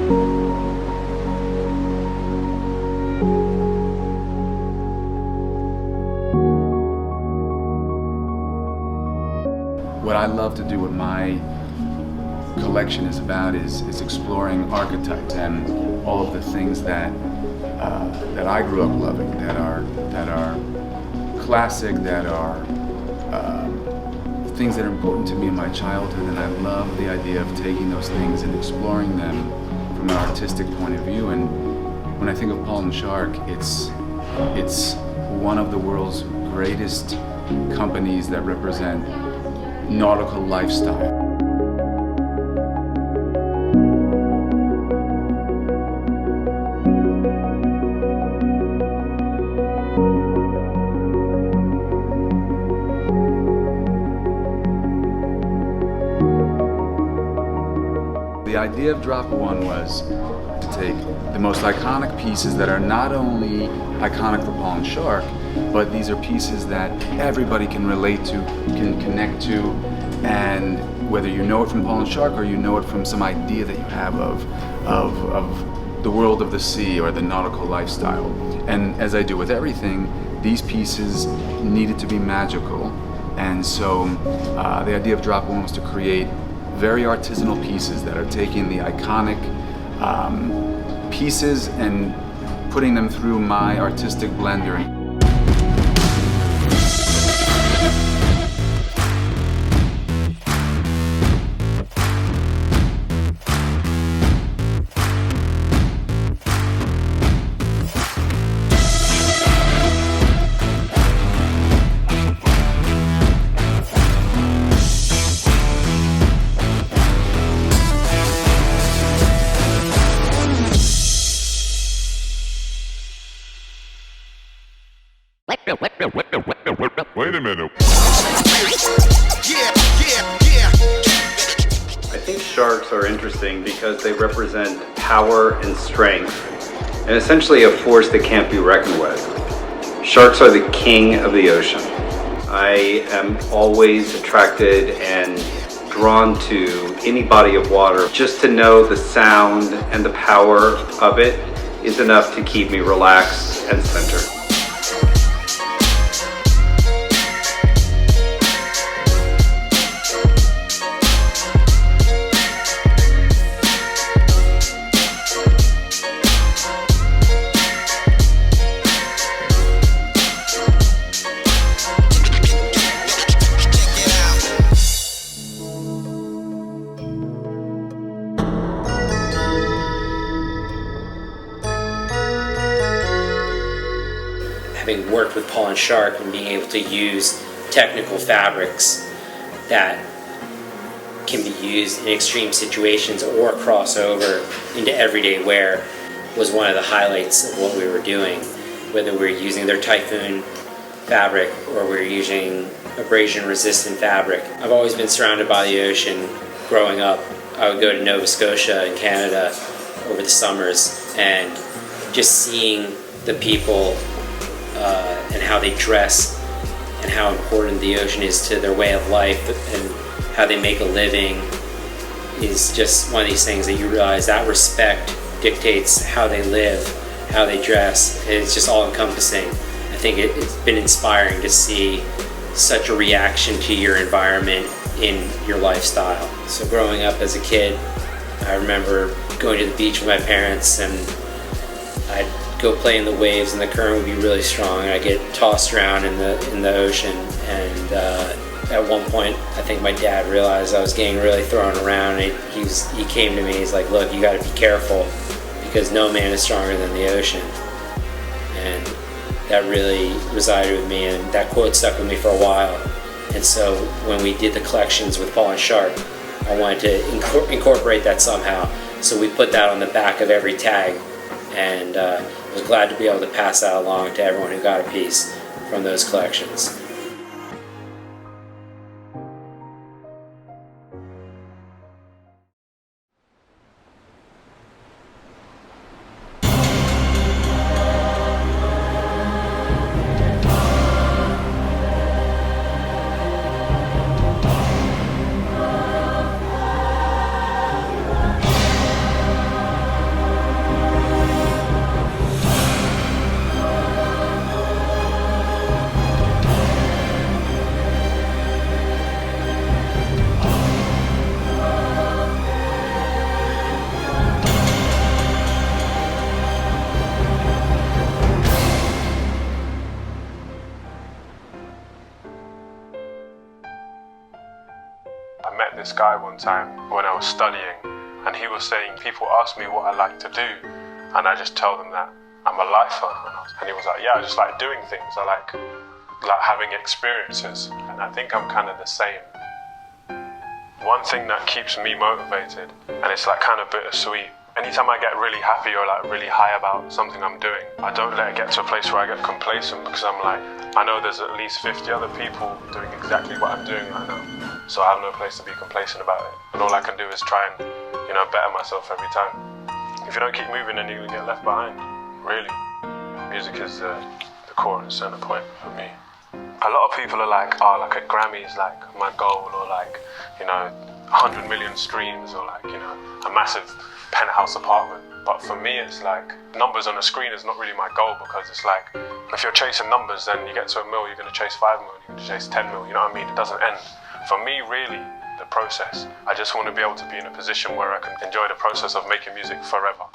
What I love to do with my collection is exploring archetypes and all of the things that I grew up loving, that are classic, that are things that are important to me in my childhood, and I love the idea of taking those things and exploring them from an artistic point of view. And when I think of Paul&Shark, it's one of the world's greatest companies that represent nautical lifestyle. The idea of Drop One was to take the most iconic pieces that are not only iconic for Paul&Shark, but these are pieces that everybody can relate to, can connect to, and whether you know it from Paul&Shark or you know it from some idea that you have of the world of the sea or the nautical lifestyle. And as I do with everything, these pieces needed to be magical, and so the idea of Drop One was to create very artisanal pieces that are taking the iconic pieces and putting them through my artistic blender. Wait a minute. I think sharks are interesting because they represent power and strength, and essentially a force that can't be reckoned with. Sharks are the king of the ocean. I am always attracted and drawn to any body of water. Just to know the sound and the power of it is enough to keep me relaxed and centered. Having worked with Paul&Shark and being able to use technical fabrics that can be used in extreme situations or cross over into everyday wear was one of the highlights of what we were doing. Whether we were using their Typhoon fabric or we were using abrasion resistant fabric. I've always been surrounded by the ocean. Growing up, I would go to Nova Scotia in Canada over the summers, and just seeing the people and how they dress and how important the ocean is to their way of life and how they make a living is just one of these things that you realize that respect dictates how they live, how they dress. It's just all encompassing. I think it's been inspiring to see such a reaction to your environment in your lifestyle. So growing up as a kid, I remember going to the beach with my parents, and I'd go play in the waves and the current would be really strong and I'd get tossed around in the ocean, and at one point I think my dad realized I was getting really thrown around, and he came to me, he's like, look, you got to be careful because no man is stronger than the ocean. And that really resided with me, and that quote stuck with me for a while. And so when we did the collections with Paul&Shark, I wanted to incorporate that somehow, so we put that on the back of every tag, and was glad to be able to pass that along to everyone who got a piece from those collections. this guy one time when I was studying, and he was saying people ask me what I like to do, and I just tell them that I'm a lifer. And he was like, yeah, I just like doing things. I like having experiences. And I think I'm kind of the same. One thing that keeps me motivated, and it's like kind of bittersweet, anytime I get really happy or like really high about something I'm doing, I don't let it get to a place where I get complacent, because I'm like, I know there's at least 50 other people doing exactly what I'm doing right now. So I have no place to be complacent about it. And all I can do is try and, better myself every time. If you don't keep moving, then you're gonna get left behind, really. Music is the core and center point for me. A lot of people are like, oh, like a Grammy is like my goal, or like, 100 million streams, or like, a massive penthouse apartment. But for me, it's like numbers on a screen is not really my goal, because it's like, if you're chasing numbers, then you get to $1 million, you're going to chase 5 million, you're going to chase 10 million, you know what I mean? It doesn't end. For me, really, the process. I just want to be able to be in a position where I can enjoy the process of making music forever.